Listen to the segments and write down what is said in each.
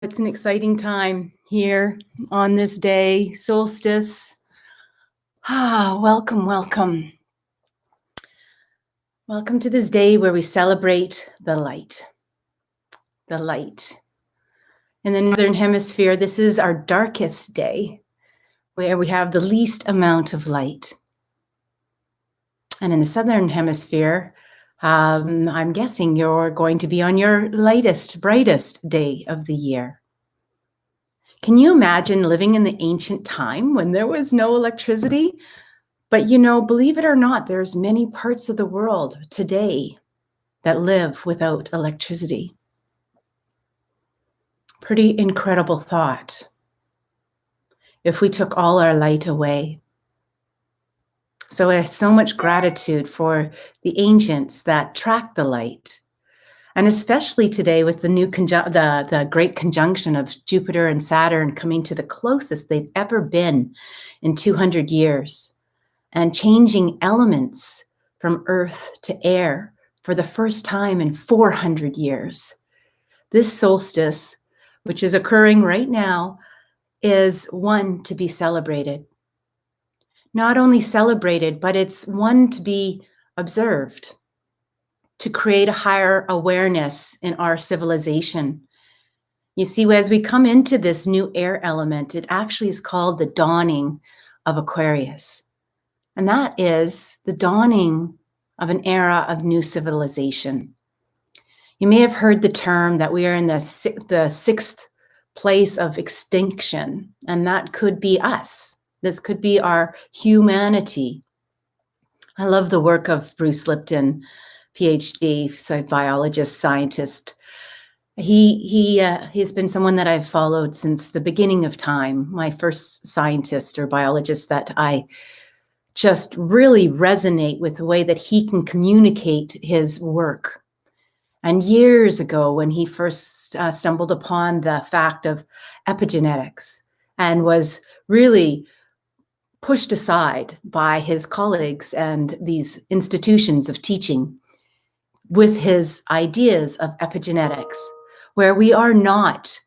It's an exciting time here on this day, solstice. Welcome, welcome. Welcome to this day where we celebrate the light. The light. In the Northern Hemisphere, this is our darkest day, where we have the least amount of light. And in the Southern Hemisphere, I'm guessing you're going to be on your lightest, brightest day of the year. Can you imagine living in the ancient time when there was no electricity? But believe it or not, there's many parts of the world today that live without electricity. Pretty incredible thought. If we took all our light away. So I have so much gratitude for the ancients that track the light. And especially today with the new the great conjunction of Jupiter and Saturn coming to the closest they've ever been in 200 years and changing elements from earth to air for the first time in 400 years. This solstice, which is occurring right now, is one to be celebrated. Not only celebrated, but it's one to be observed, to create a higher awareness in our civilization. You see, as we come into this new air element, it actually is called the Dawning of Aquarius. And that is the dawning of an era of new civilization. You may have heard the term that we are in the sixth place of extinction, and that could be us. This could be our humanity. I love the work of Bruce Lipton, PhD, biologist, scientist. He's been someone that I've followed since the beginning of time, my first scientist or biologist that I just really resonate with the way that he can communicate his work. And years ago, when he first stumbled upon the fact of epigenetics and was really pushed aside by his colleagues and these institutions of teaching with his ideas of epigenetics, where we are not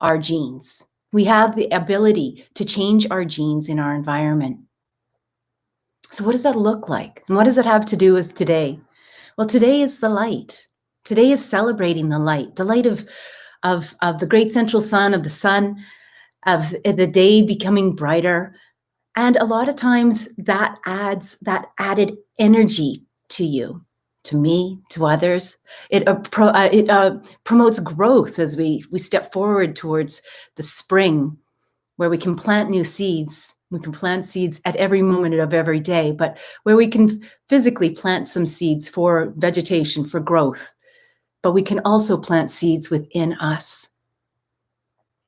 our genes. We have the ability to change our genes in our environment. So what does that look like? And what does it have to do with today? Well, today is the light. Today is celebrating the light of the great central sun, of the sun, of the day becoming brighter. And a lot of times that adds that added energy to you, to me, to others. It promotes growth as we step forward towards the spring, where we can plant new seeds. We can plant seeds at every moment of every day, but where we can physically plant some seeds for vegetation, for growth. But we can also plant seeds within us.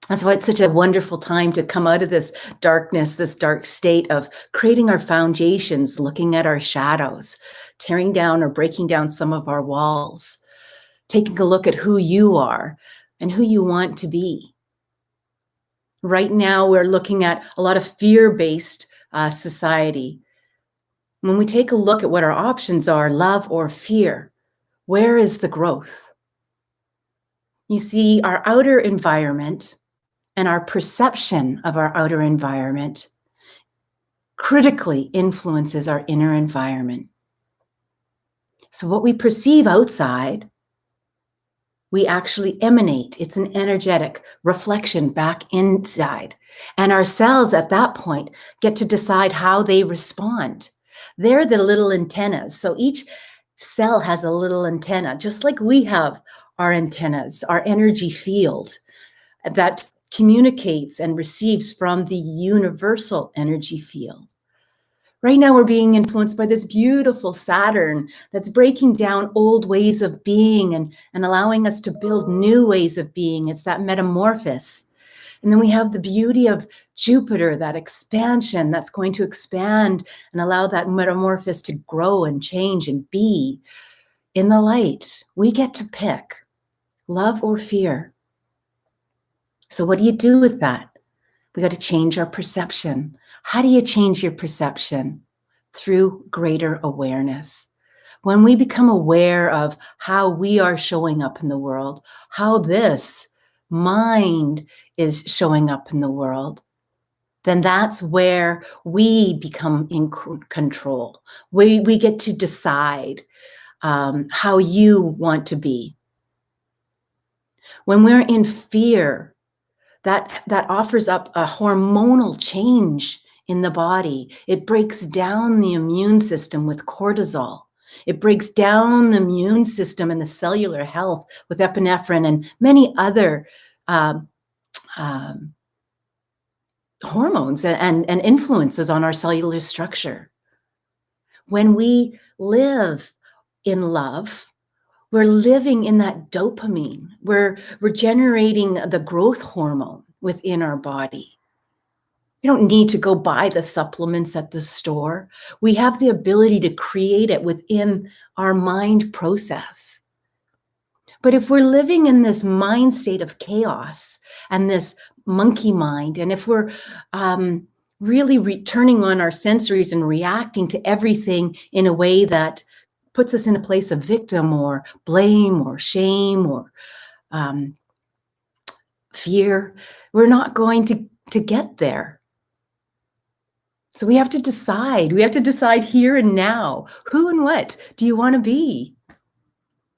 That's why it's such a wonderful time to come out of this darkness, this dark state of creating our foundations, looking at our shadows, tearing down or breaking down some of our walls, taking a look at who you are and who you want to be. Right now, we're looking at a lot of fear-based society. When we take a look at what our options are, love or fear, where is the growth? You see, our outer environment and our perception of our outer environment critically influences our inner environment. So what we perceive outside, we actually emanate. It's an energetic reflection back inside. And our cells at that point get to decide how they respond. They're the little antennas. So each cell has a little antenna, just like we have our antennas, our energy field that communicates and receives from the universal energy field. Right now, we're being influenced by this beautiful Saturn that's breaking down old ways of being and allowing us to build new ways of being. It's that metamorphosis. And then we have the beauty of Jupiter, that expansion that's going to expand and allow that metamorphosis to grow and change and be. In the light, we get to pick love or fear. So what do you do with that? We got to change our perception. How do you change your perception? Through greater awareness. When we become aware of how we are showing up in the world, how this mind is showing up in the world, then that's where we become in control. We get to decide how you want to be. When we're in fear, that offers up a hormonal change in the body. It breaks down the immune system with cortisol. It breaks down the immune system and the cellular health with epinephrine and many other hormones and influences on our cellular structure. When we live in love, we're living in that dopamine. We're generating the growth hormone within our body. We don't need to go buy the supplements at the store. We have the ability to create it within our mind process. But if we're living in this mind state of chaos and this monkey mind, and if we're really turning on our sensories and reacting to everything in a way that puts us in a place of victim or blame or shame or fear, we're not going to get there. So we have to decide. We have to decide here and now, who and what do you want to be?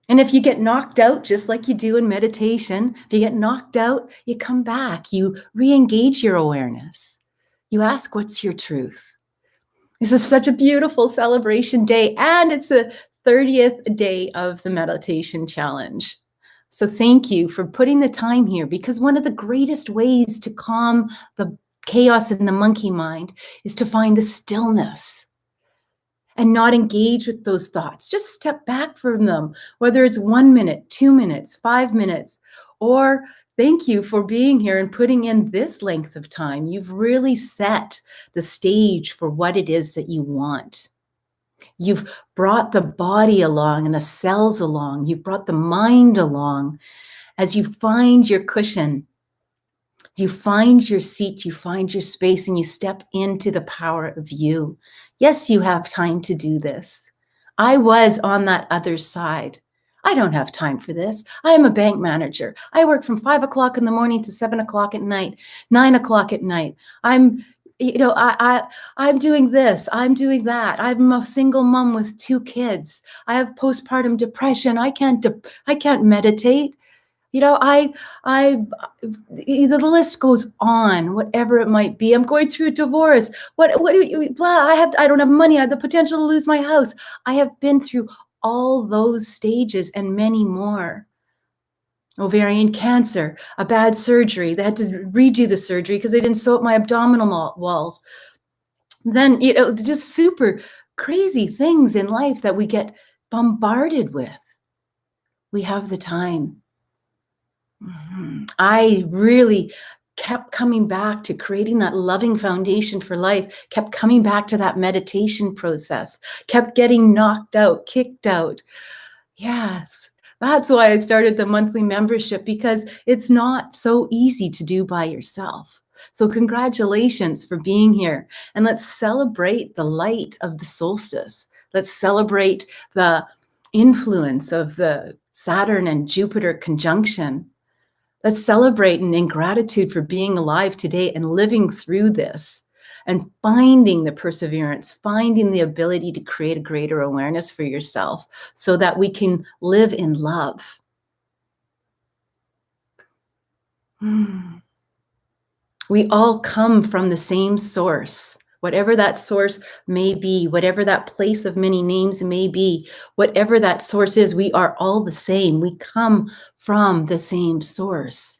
And if you get knocked out, just like you do in meditation, if you get knocked out, you come back, you re-engage your awareness. You ask, what's your truth? This is such a beautiful celebration day, and it's the 30th day of the meditation challenge. So thank you for putting the time here, because one of the greatest ways to calm the chaos in the monkey mind is to find the stillness and not engage with those thoughts. Just step back from them, whether it's 1 minute, 2 minutes, 5 minutes, or thank you for being here and putting in this length of time. You've really set the stage for what it is that you want. You've brought the body along and the cells along. You've brought the mind along. As you find your cushion, you find your seat, you find your space, and you step into the power of you. Yes, you have time to do this. I was on that other side. I don't have time for this. I am a bank manager. I work from 5 o'clock in the morning to 7 o'clock at night, 9 o'clock at night. I'm doing this, I'm doing that. I'm a single mom with 2 kids. I have postpartum depression. I can't meditate. The list goes on, whatever it might be. I'm going through a divorce. I don't have money. I have the potential to lose my house. I have been through all those stages and many more. Ovarian cancer, a bad surgery. They had to redo the surgery because they didn't sew up my abdominal walls. Then, just super crazy things in life that we get bombarded with. We have the time. I really kept coming back to creating that loving foundation for life, kept coming back to that meditation process, kept getting knocked out, kicked out. Yes, that's why I started the monthly membership, because it's not so easy to do by yourself. So congratulations for being here. And let's celebrate the light of the solstice. Let's celebrate the influence of the Saturn and Jupiter conjunction. Let's celebrate and in gratitude for being alive today and living through this and finding the perseverance, finding the ability to create a greater awareness for yourself so that we can live in love. We all come from the same source. Whatever that source may be, whatever that place of many names may be, whatever that source is, we are all the same. We come from the same source.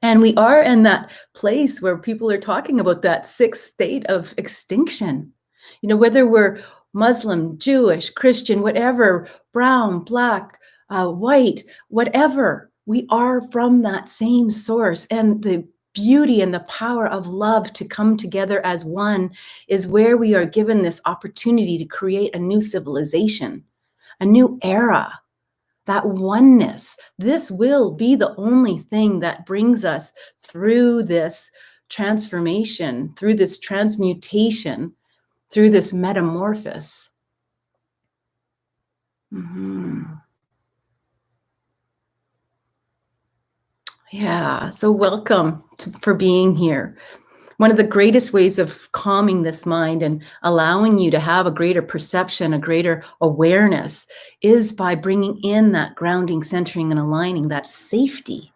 And we are in that place where people are talking about that 6th state of extinction. Whether we're Muslim, Jewish, Christian, whatever, brown, black, white, whatever, we are from that same source. And the beauty and the power of love to come together as one is where we are given this opportunity to create a new civilization, a new era, that oneness. This will be the only thing that brings us through this transformation, through this transmutation, through this metamorphosis. Yeah, so welcome for being here. One of the greatest ways of calming this mind and allowing you to have a greater perception, a greater awareness, is by bringing in that grounding, centering, and aligning, that safety.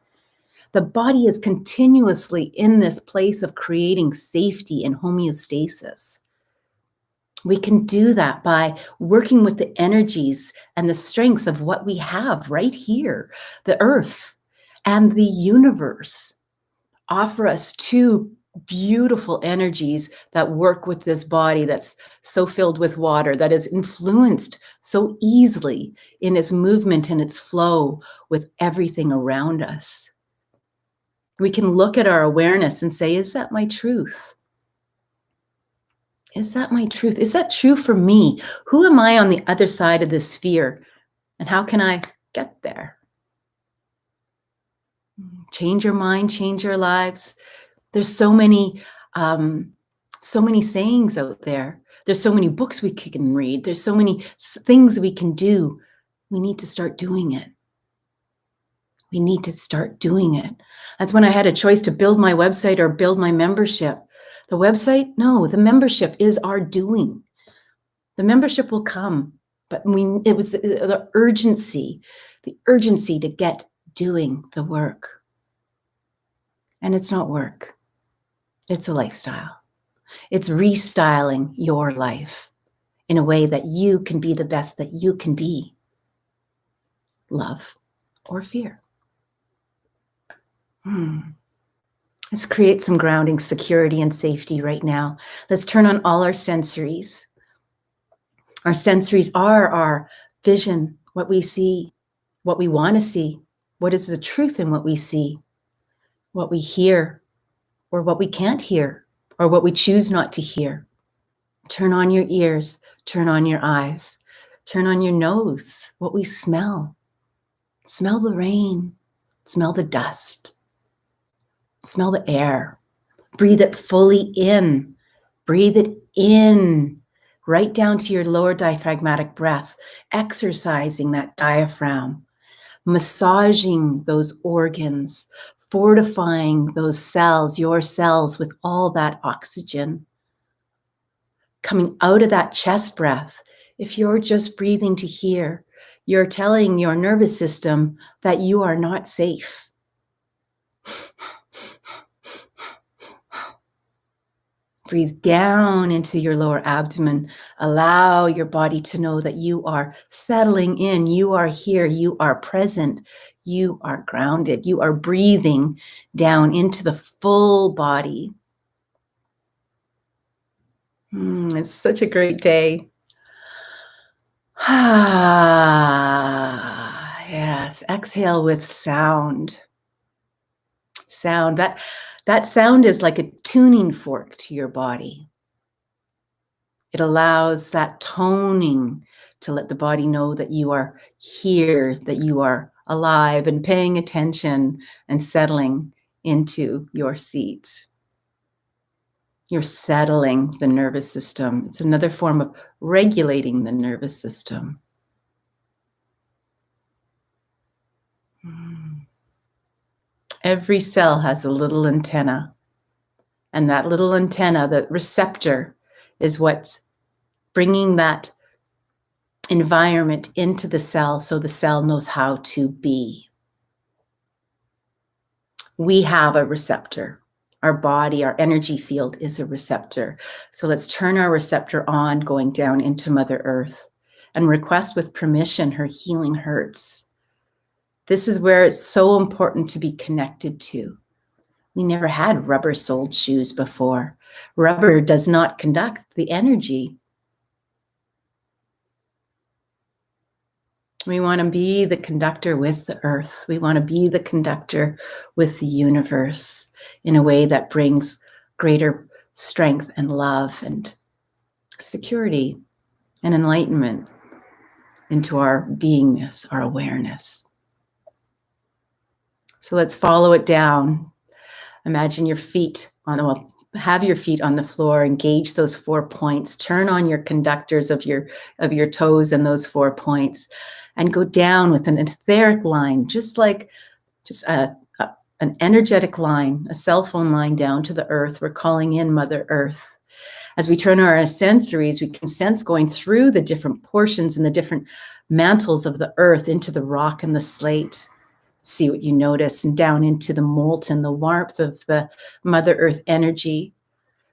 The body is continuously in this place of creating safety and homeostasis. We can do that by working with the energies and the strength of what we have right here. The earth and the universe offer us two beautiful energies that work with this body that's so filled with water, that is influenced so easily in its movement and its flow with everything around us. We can look at our awareness and say, is that my truth? Is that my truth? Is that true for me? Who am I on the other side of this sphere? And how can I get there? Change your mind, change your lives. There's so many sayings out there. There's so many books we can read. There's so many things we can do. We need to start doing it. We need to start doing it. That's when I had a choice to build my website or build my membership. The website, no, the membership is our doing. The membership will come, but it was the urgency to get doing the work. And it's not work. It's a lifestyle. It's restyling your life in a way that you can be the best that you can be. Love or fear. Let's create some grounding, security, and safety right now. Let's turn on all our sensories. Our sensories are our vision, what we see, what we want to see, what is the truth in what we see, what we hear, or what we can't hear, or what we choose not to hear. Turn on your ears, turn on your eyes, turn on your nose, what we smell. Smell the rain, smell the dust, smell the air. Breathe it fully in. Breathe it in, right down to your lower diaphragmatic breath, exercising that diaphragm, massaging those organs, fortifying those cells, your cells, with all that oxygen. Coming out of that chest breath, if you're just breathing to here, you're telling your nervous system that you are not safe. Breathe down into your lower abdomen. Allow your body to know that you are settling in, you are here, you are present, you are grounded, you are breathing down into the full body. It's such a great day. Yes, exhale with sound. Sound, that sound is like a tuning fork to your body. It allows that toning to let the body know that you are here, that you are alive and paying attention and settling into your seat. You're settling the nervous system. It's another form of regulating the nervous system. Every cell has a little antenna, and that little antenna, the receptor, is what's bringing that environment into the cell so the cell knows how to be. We have a receptor. Our body, our energy field is a receptor. So let's turn our receptor on, going down into Mother Earth, and request with permission her healing hertz. This is where it's so important to be connected to. We never had rubber-soled shoes before. Rubber does not conduct the energy. We want to be the conductor with the earth. We want to be the conductor with the universe in a way that brings greater strength and love and security and enlightenment into our beingness, our awareness. So let's follow it down. Imagine your feet have your feet on the floor, engage those 4 points, turn on your conductors of your toes and those 4 points, and go down with an etheric line, just a an energetic line, a cell phone line down to the earth. We're calling in Mother Earth. As we turn our sensories, we can sense going through the different portions and the different mantles of the earth into the rock and the slate. See what you notice, and down into the molten, the warmth of the Mother Earth energy.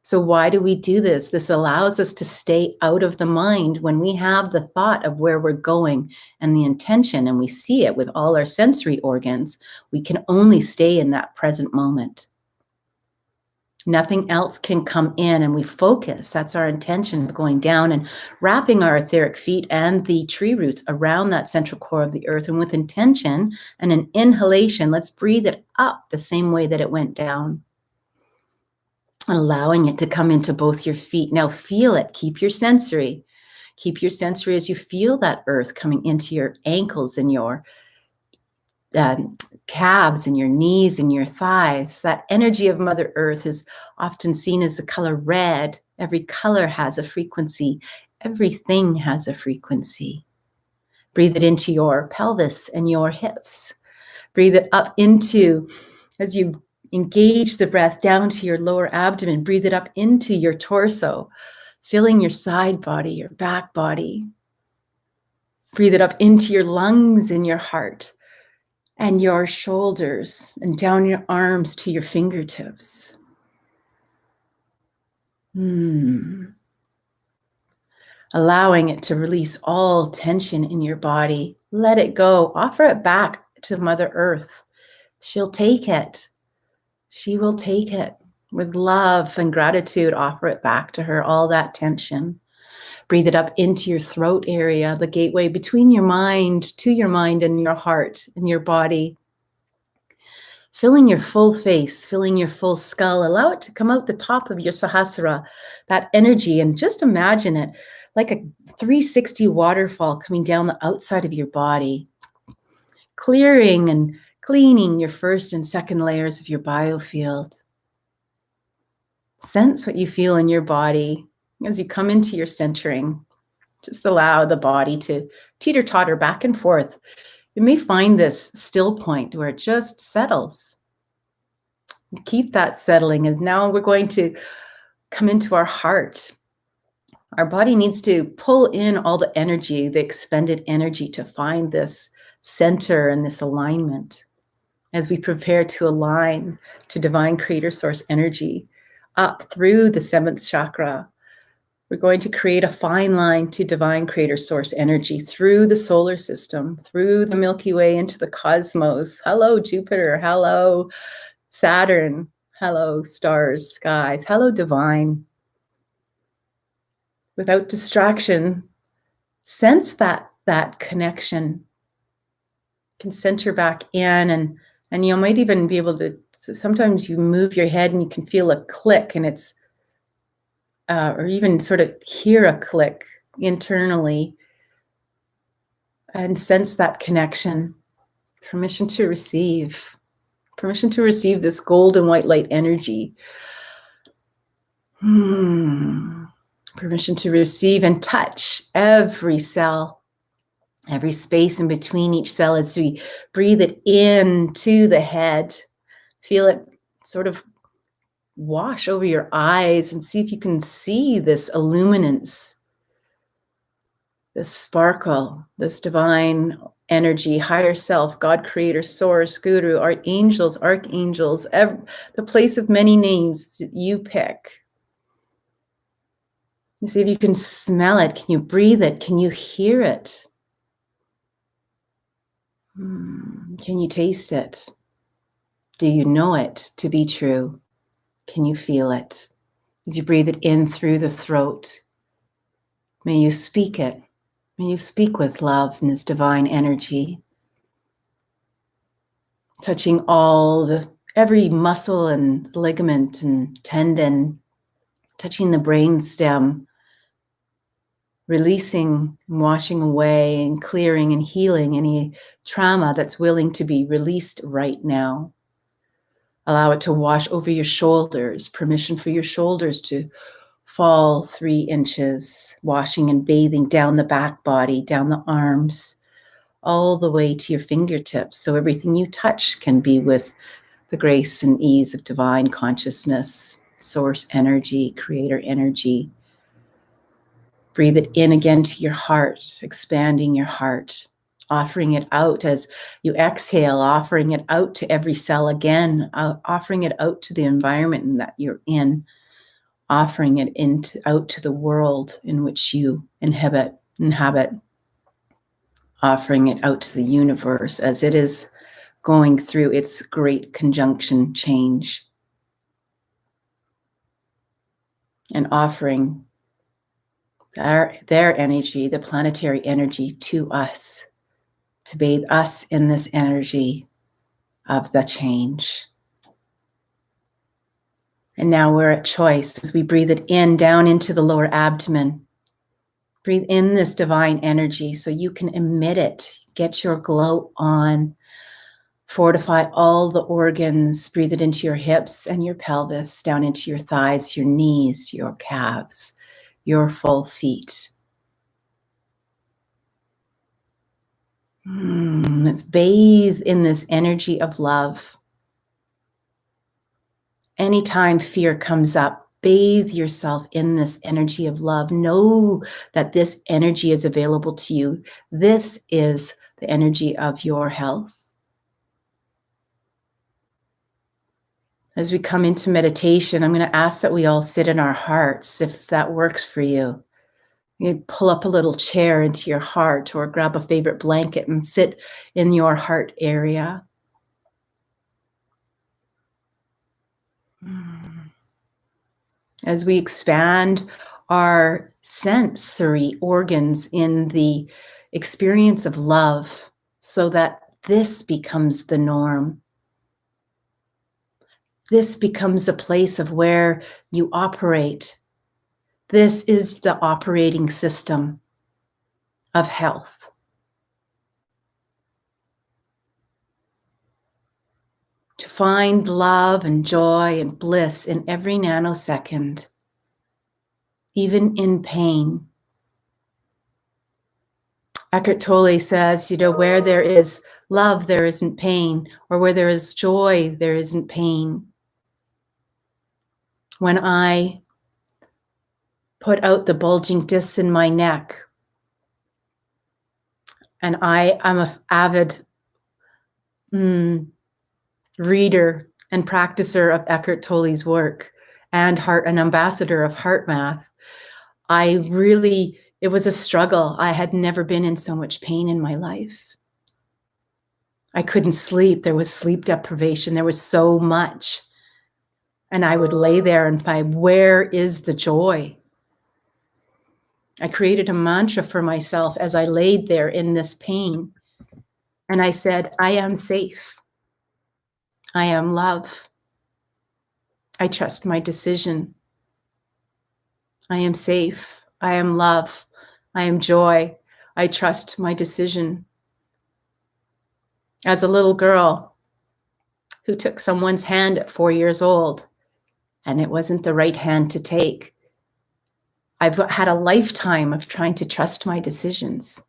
So why do we do this? This allows us to stay out of the mind when we have the thought of where we're going and the intention, and we see it with all our sensory organs. We can only stay in that present moment. Nothing else can come in, and we focus. That's our intention of going down and wrapping our etheric feet and the tree roots around that central core of the earth. And with intention and an inhalation, let's breathe it up the same way that it went down, allowing it to come into both your feet. Now feel it. Keep your sensory. Keep your sensory as you feel that earth coming into your ankles and your calves and your knees and your thighs. That energy of Mother Earth is often seen as the color red. Every color has a frequency. Everything has a frequency. Breathe it into your pelvis and your hips. Breathe it up into, as you engage the breath down to your lower abdomen, breathe it up into your torso, filling your side body, your back body. Breathe it up into your lungs and your heart and your shoulders, and down your arms to your fingertips. Allowing it to release all tension in your body. Let it go. Offer it back to Mother Earth. She'll take it. She will take it with love and gratitude. Offer it back to her, all that tension. Breathe it up into your throat area, the gateway between your mind, to your mind and your heart and your body. Filling your full face, filling your full skull. Allow it to come out the top of your Sahasrara, that energy, and just imagine it like a 360 waterfall coming down the outside of your body, clearing and cleaning your first and second layers of your biofield. Sense what you feel in your body as you come into your centering. Just allow the body to teeter-totter back and forth. You may find this still point where it just settles. Keep that settling, as now we're going to come into our heart. Our body needs to pull in all the energy, the expended energy, to find this center and this alignment. As we prepare to align to divine creator source energy up through the 7th chakra, we're going to create a fine line to divine creator source energy through the solar system, through the Milky Way, into the cosmos. Hello, Jupiter. Hello, Saturn. Hello, stars, skies. Hello, divine. Without distraction, sense that connection. You can center back in, and you might even be able to, sometimes you move your head and you can feel a click, and it's or even sort of hear a click internally, and sense that connection. Permission to receive. Permission to receive this golden white light energy. Permission to receive and touch every cell, every space in between each cell as we breathe it into the head. Feel it sort of wash over your eyes, and see if you can see this illuminance, this sparkle, this divine energy, higher self, God, creator, source, guru, archangels, the place of many names that you pick. And see if you can smell it. Can you breathe it? Can you hear it? Can you taste it? Do you know it to be true? Can you feel it? As you breathe it in through the throat, may you speak it. May you speak with love and this divine energy, touching every muscle and ligament and tendon, touching the brain stem, releasing and washing away and clearing and healing any trauma that's willing to be released right now. Allow it to wash over your shoulders. Permission for your shoulders to fall 3 inches, washing and bathing down the back body, down the arms, all the way to your fingertips. So everything you touch can be with the grace and ease of divine consciousness, source energy, creator energy. Breathe it in again to your heart, expanding your heart, offering it out as you exhale, offering it out to every cell again, offering it out to the environment that you're in, offering it out to the world in which you inhabit, offering it out to the universe as it is going through its great conjunction change, and offering their energy, the planetary energy, to us, to bathe us in this energy of the change. And now we're at choice as we breathe it in, down into the lower abdomen. Breathe in this divine energy so you can emit it, get your glow on, fortify all the organs. Breathe it into your hips and your pelvis, down into your thighs, your knees, your calves, your full feet. Let's bathe in this energy of love. Anytime fear comes up, bathe yourself in this energy of love. Know that this energy is available to you. This is the energy of your health. As we come into meditation, I'm going to ask that we all sit in our hearts, if that works for you. You pull up a little chair into your heart or grab a favorite blanket and sit in your heart area. As we expand our sensory organs in the experience of love so that this becomes the norm. This becomes a place of where you operate. This is the operating system of health. To find love and joy and bliss in every nanosecond, even in pain. Eckhart Tolle says, where there is love, there isn't pain, or where there is joy, there isn't pain. When I put out the bulging discs in my neck, and I'm an avid reader and practicer of Eckhart Tolle's work and an ambassador of heart math, it was a struggle. I had never been in so much pain in my life. I couldn't sleep. There was sleep deprivation. There was so much. And I would lay there and find, where is the joy? I created a mantra for myself as I laid there in this pain. And I said, I am safe. I am love. I trust my decision. I am safe. I am love. I am joy. I trust my decision. As a little girl who took someone's hand at 4 years old, and it wasn't the right hand to take, I've had a lifetime of trying to trust my decisions.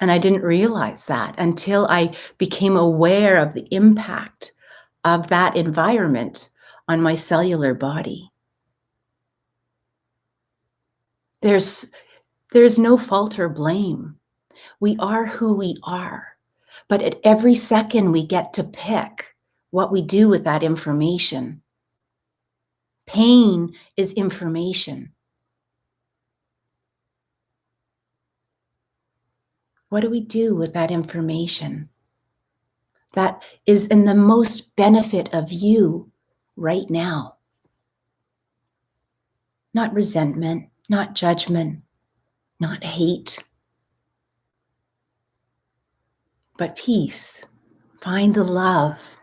And I didn't realize that until I became aware of the impact of that environment on my cellular body. There's no fault or blame. We are who we are. But at every second, we get to pick what we do with that information. Pain is information. What do we do with that information that is in the most benefit of you right now? Not resentment, not judgment, not hate, but peace. Find the love.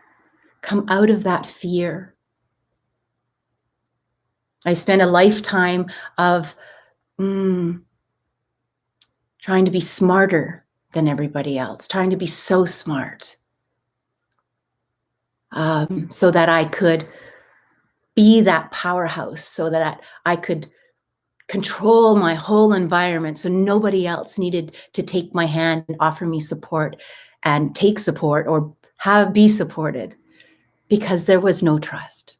Come out of that fear. I spent a lifetime of trying to be smarter than everybody else, trying to be so smart, so that I could be that powerhouse, so that I could control my whole environment, so nobody else needed to take my hand and offer me support and take support or be supported, because there was no trust.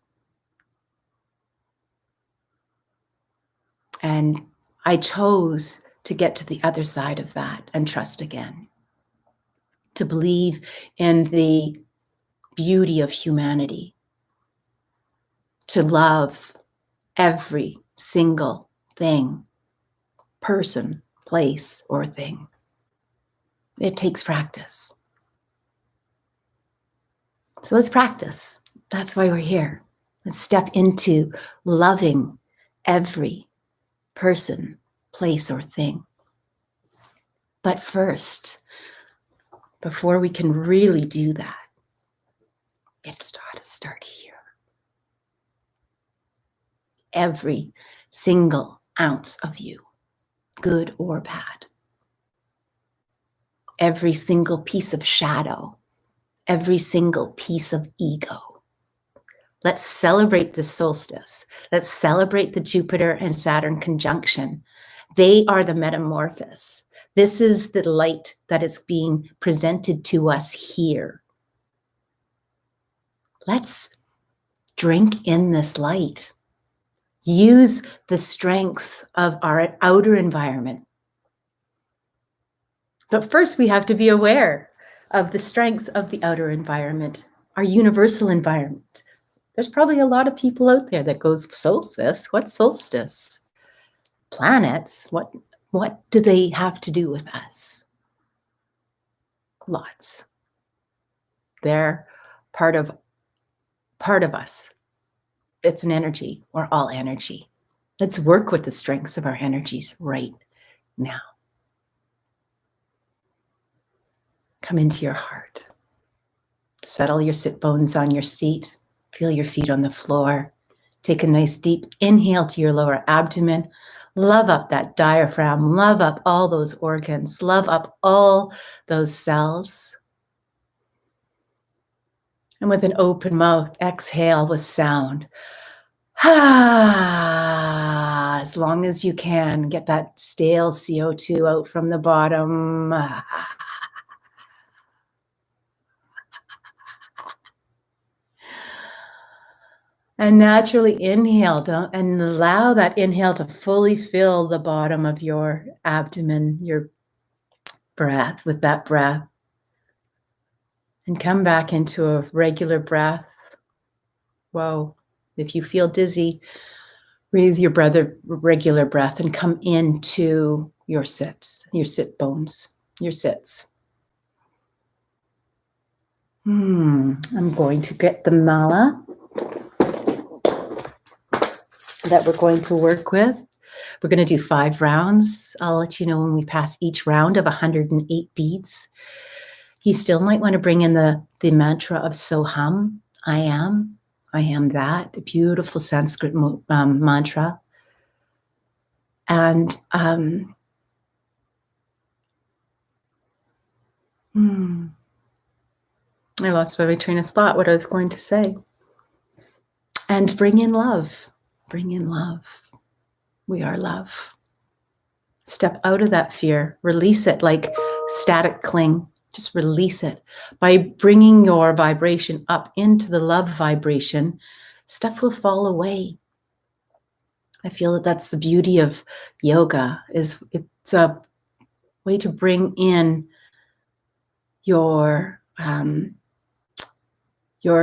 And I chose to get to the other side of that and trust again, to believe in the beauty of humanity, to love every single thing, person, place, or thing. It takes practice. So let's practice. That's why we're here. Let's step into loving every person, place, or thing. But first, before we can really do that, it's got to start here. Every single ounce of you, good or bad. Every single piece of shadow, every single piece of ego. Let's celebrate the solstice. Let's celebrate the Jupiter and Saturn conjunction. They are the metamorphosis. This is the light that is being presented to us here. Let's drink in this light. Use the strength of our outer environment. But first, we have to be aware of the strengths of the outer environment, our universal environment. There's probably a lot of people out there that goes, solstice? What's solstice? Planets? What do they have to do with us? Lots. They're part of us. It's an energy. We're all energy. Let's work with the strengths of our energies right now. Come into your heart. Settle your sit bones on your seat. Feel your feet on the floor. Take a nice deep inhale to your lower abdomen. Love up that diaphragm. Love up all those organs. Love up all those cells. And with an open mouth, exhale with sound. As long as you can, get that stale CO2 out from the bottom. And naturally inhale, and allow that inhale to fully fill the bottom of your abdomen, your breath, with that breath. And come back into a regular breath. Whoa. If you feel dizzy, breathe your regular breath and come into your sits, your sit bones, your sits. I'm going to get the mala that we're going to work with. We're going to do 5 rounds. I'll let you know when we pass each round of 108 beads. You still might want to bring in the mantra of Soham, I am that, a beautiful Sanskrit mantra. And I lost my train of thought, what I was going to say. And bring in love. Bring in love. We are love. Step out of that fear. Release it like static cling. Just release it. By bringing your vibration up into the love vibration, stuff will fall away. I feel that that's the beauty of yoga. It's a way to bring in your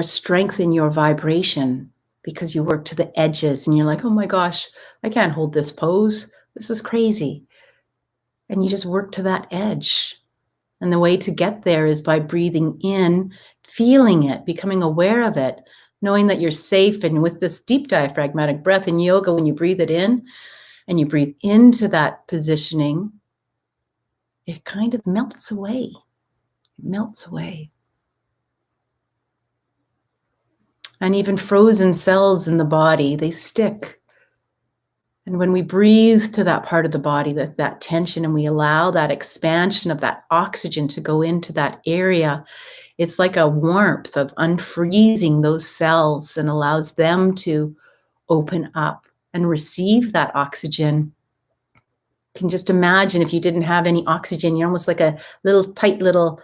strength in your vibration, because you work to the edges and you're like, oh my gosh, I can't hold this pose. This is crazy. And you just work to that edge. And the way to get there is by breathing in, feeling it, becoming aware of it, knowing that you're safe. And with this deep diaphragmatic breath in yoga, when you breathe it in and you breathe into that positioning, it kind of melts away. It melts away. And even frozen cells in the body, they stick. And when we breathe to that part of the body, that tension, and we allow that expansion of that oxygen to go into that area, it's like a warmth of unfreezing those cells and allows them to open up and receive that oxygen. You can just imagine if you didn't have any oxygen, you're almost like a little tight little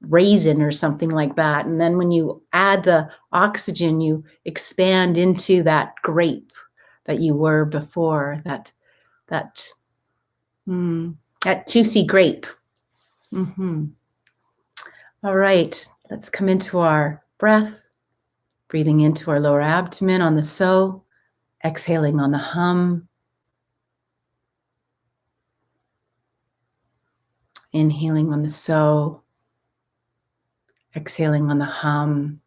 raisin or something like that. And then when you add the oxygen, you expand into that grape that you were before, that juicy grape. All right, let's come into our breath, breathing into our lower abdomen on the so, exhaling on the hum. Inhaling on the so, exhaling on the hum,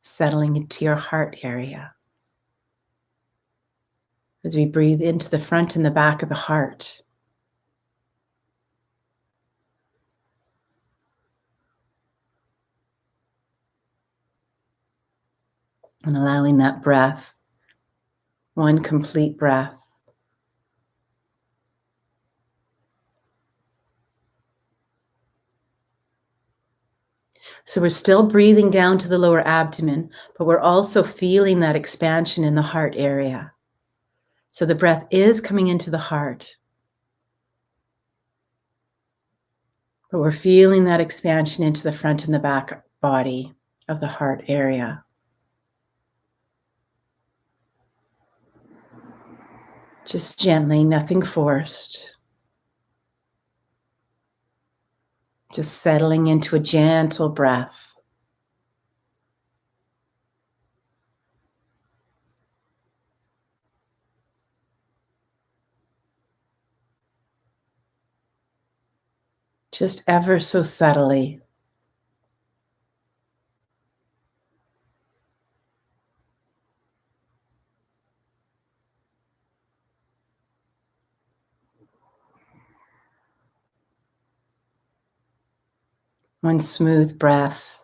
settling into your heart area. As we breathe into the front and the back of the heart. And allowing that breath, one complete breath, so we're still breathing down to the lower abdomen, but we're also feeling that expansion in the heart area. So the breath is coming into the heart, but we're feeling that expansion into the front and the back body of the heart area. Just gently, nothing forced. Just settling into a gentle breath. Just ever so subtly. One smooth breath.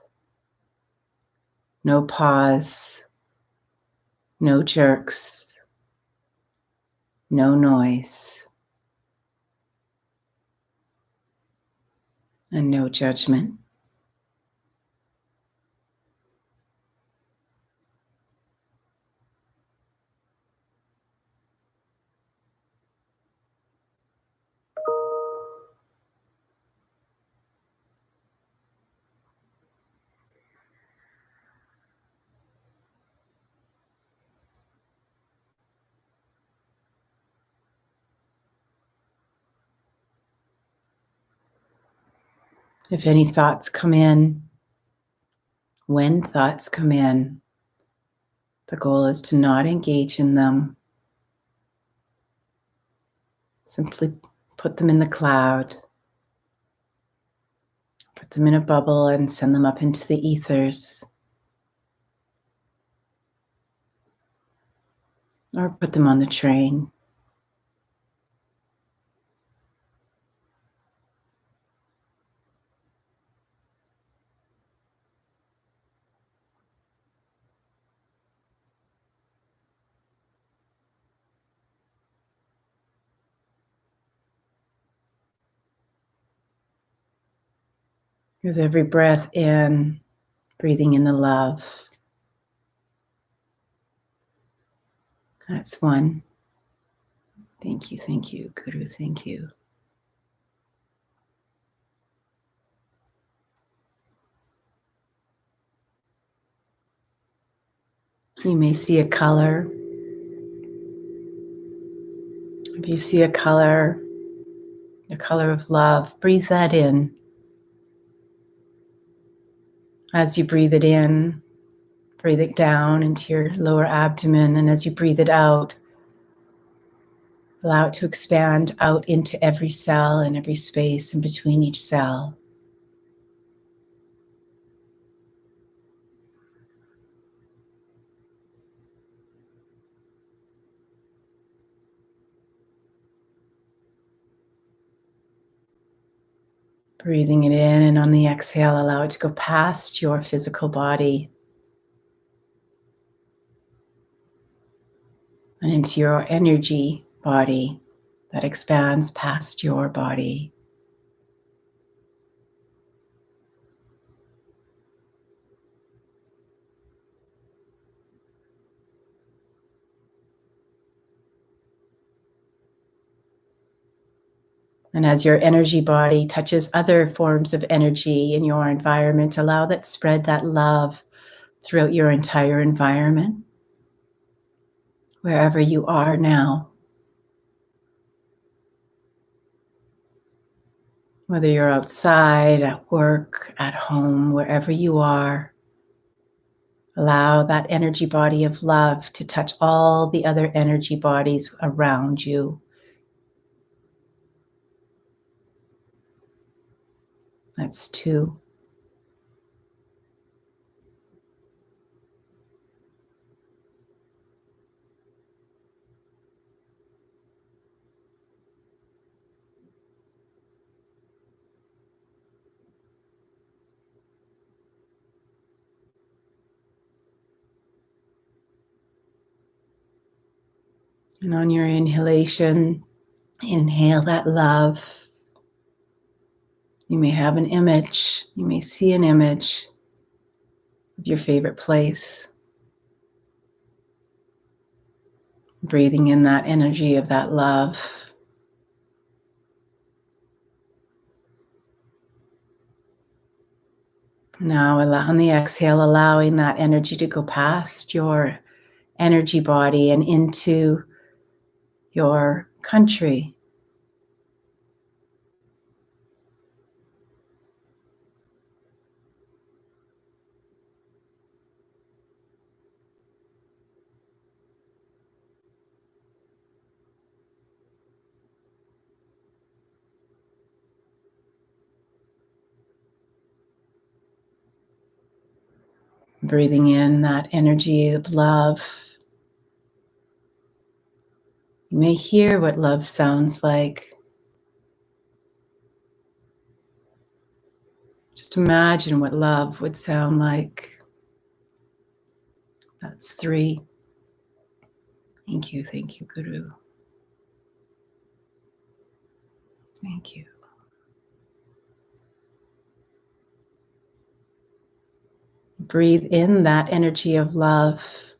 No pause. No jerks. No noise. And no judgment. If any thoughts come in, when thoughts come in, the goal is to not engage in them. Simply put them in the cloud, put them in a bubble and send them up into the ethers. Or put them on the train. With every breath in, breathing in the love. That's one. Thank you, Guru, thank you. You may see a color. If you see a color, the color of love, breathe that in. As you breathe it in, breathe it down into your lower abdomen, and as you breathe it out, allow it to expand out into every cell and every space in between each cell. Breathing it in, and on the exhale, allow it to go past your physical body and into your energy body that expands past your body. And as your energy body touches other forms of energy in your environment, allow that spread that love throughout your entire environment, wherever you are now. Whether you're outside, at work, at home, wherever you are, allow that energy body of love to touch all the other energy bodies around you. That's 2. And on your inhalation, inhale that love. You may have an image, you may see an image of your favorite place. Breathing in that energy of that love. Now, on the exhale, allowing that energy to go past your energy body and into your country. Breathing in that energy of love. You may hear what love sounds like. Just imagine what love would sound like. That's 3. Thank you, Guru. Thank you. Breathe in that energy of love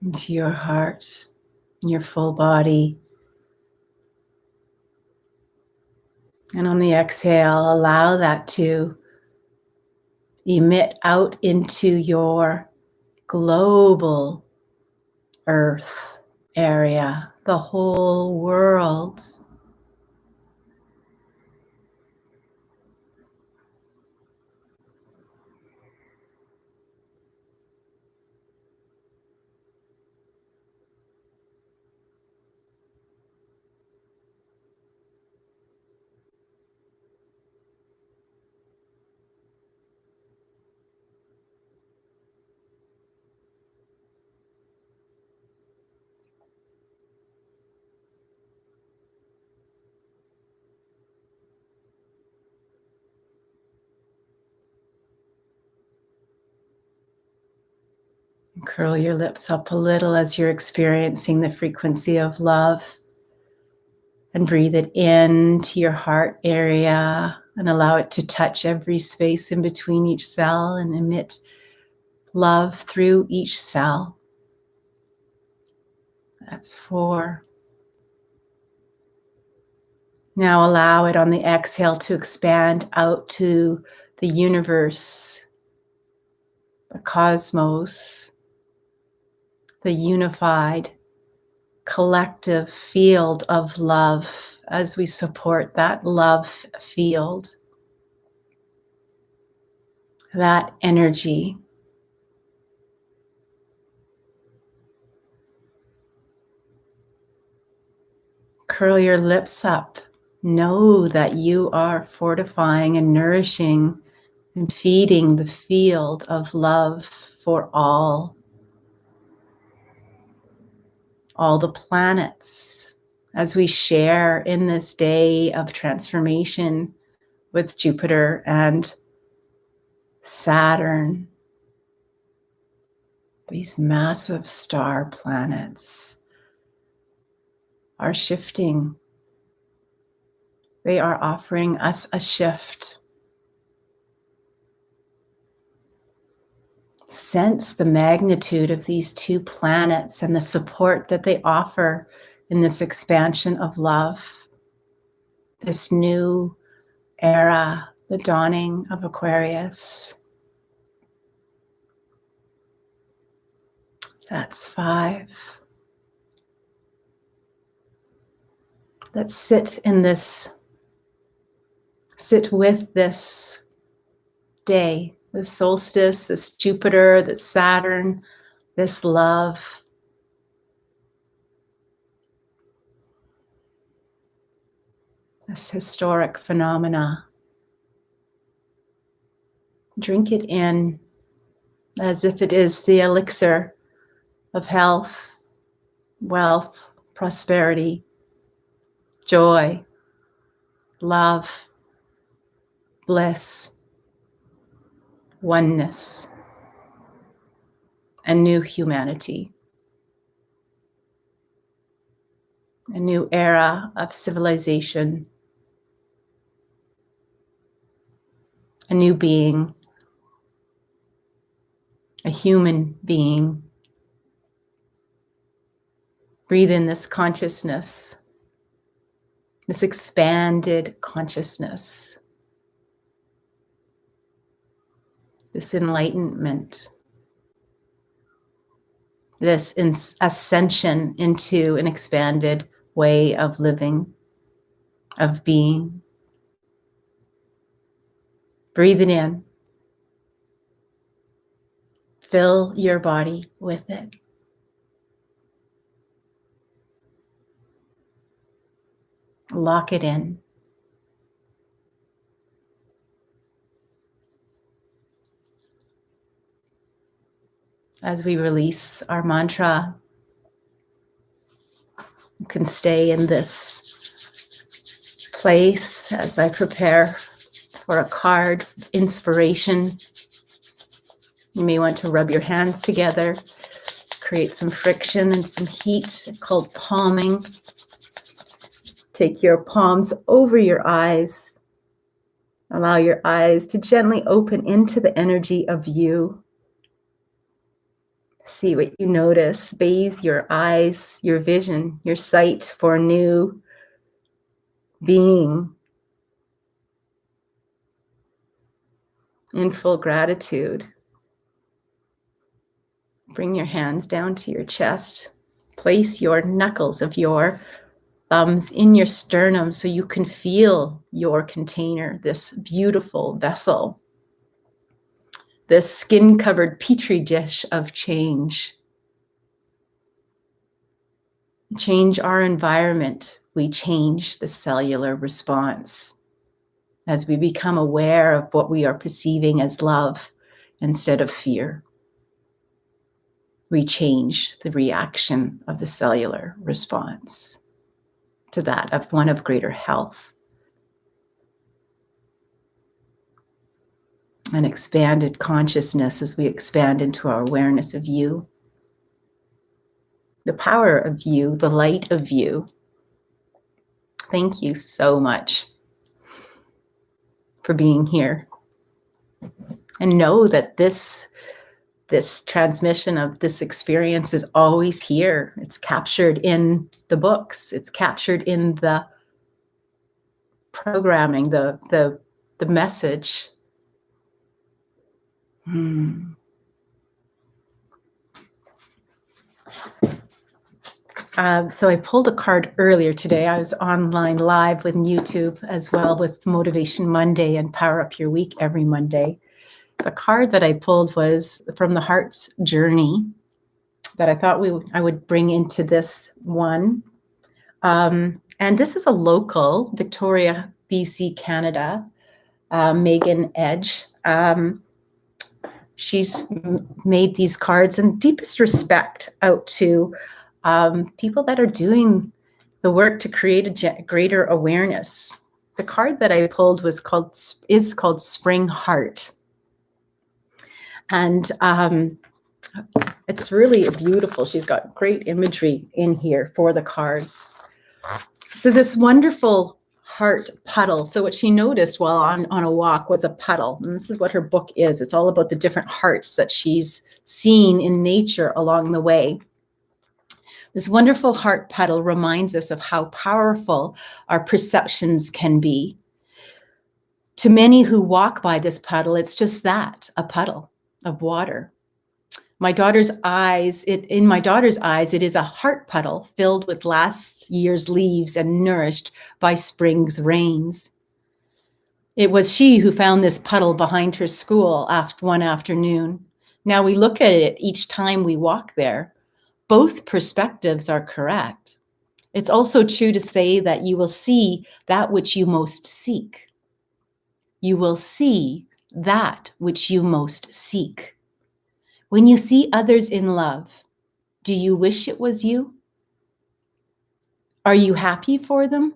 into your heart, in your full body. And on the exhale, allow that to emit out into your global earth area, the whole world. Curl your lips up a little as you're experiencing the frequency of love. And breathe it into your heart area and allow it to touch every space in between each cell and emit love through each cell. That's 4. Now allow it on the exhale to expand out to the universe, the cosmos, the unified collective field of love as we support that love field, that energy. Curl your lips up. Know that you are fortifying and nourishing and feeding the field of love for all the planets, as we share in this day of transformation with Jupiter and Saturn, these massive star planets are shifting. They are offering us a shift. Sense the magnitude of these 2 planets and the support that they offer in this expansion of love. this new era, the dawning of Aquarius. That's 5. Let's sit with this day, this solstice, this Jupiter, this Saturn, this love. This historic phenomena. Drink it in as if it is the elixir of health, wealth, prosperity, joy, love, bliss, oneness, a new humanity, a new era of civilization, a new being, a human being. Breathe in this consciousness, this expanded consciousness, this enlightenment, this ascension into an expanded way of living, of being. Breathe it in. Fill your body with it. Lock it in. As we release our mantra, you can stay in this place as I prepare for a card inspiration. You may want to rub your hands together, create some friction and some heat called palming. Take your palms over your eyes. Allow your eyes to gently open into the energy of you. See what you notice. Bathe your eyes, your vision, your sight for a new being in full gratitude. Bring your hands down to your chest. Place your knuckles of your thumbs in your sternum so you can feel your container, this beautiful vessel, this skin-covered petri dish of change. Change our environment, we change the cellular response. As we become aware of what we are perceiving as love instead of fear, we change the reaction of the cellular response to that of one of greater health. An expanded consciousness as we expand into our awareness of you, the power of you, the light of you. Thank you so much for being here. And know that this transmission of this experience is always here. It's captured in the books. It's captured in the programming, the message. So I pulled a card earlier today. I was online live with YouTube as well with Motivation Monday and Power Up Your Week every Monday. The card that I pulled was from the Heart's Journey that I thought I would bring into this one. And this is a local, Victoria, BC, Canada, Megan Edge. She's made these cards in deepest respect out to people that are doing the work to create a greater awareness. The card that I pulled is called Spring Heart. And it's really beautiful. She's got great imagery in here for the cards. So this wonderful heart puddle. So what she noticed while on a walk was a puddle. And this is what her book is. It's all about the different hearts that she's seen in nature along the way. This wonderful heart puddle reminds us of how powerful our perceptions can be. To many who walk by this puddle, it's just that, a puddle of water. In my daughter's eyes, it is a heart puddle filled with last year's leaves and nourished by spring's rains. It was she who found this puddle behind her school one afternoon. Now we look at it each time we walk there. Both perspectives are correct. It's also true to say that you will see that which you most seek. You will see that which you most seek. When you see others in love, do you wish it was you? Are you happy for them?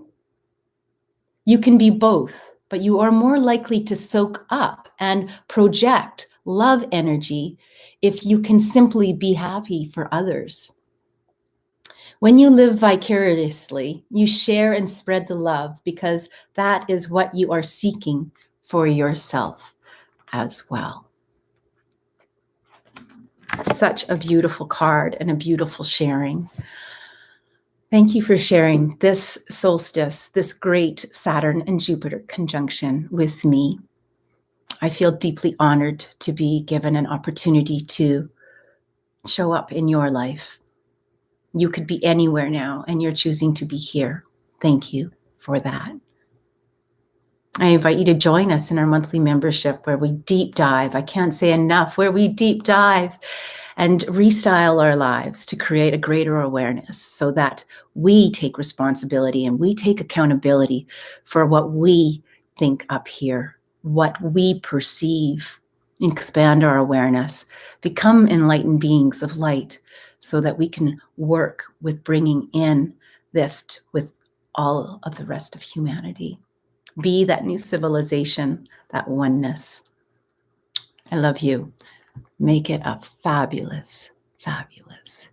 You can be both, but you are more likely to soak up and project love energy if you can simply be happy for others. When you live vicariously, you share and spread the love because that is what you are seeking for yourself as well. Such a beautiful card and a beautiful sharing. Thank you for sharing this solstice, this great Saturn and Jupiter conjunction with me. I feel deeply honored to be given an opportunity to show up in your life. You could be anywhere now, and you're choosing to be here. Thank you for that. I invite you to join us in our monthly membership where we deep dive, I can't say enough, where we deep dive and restyle our lives to create a greater awareness so that we take responsibility and we take accountability for what we think up here, what we perceive, expand our awareness, become enlightened beings of light so that we can work with bringing in this with all of the rest of humanity. Be that new civilization, that oneness. I love you. Make it a fabulous, fabulous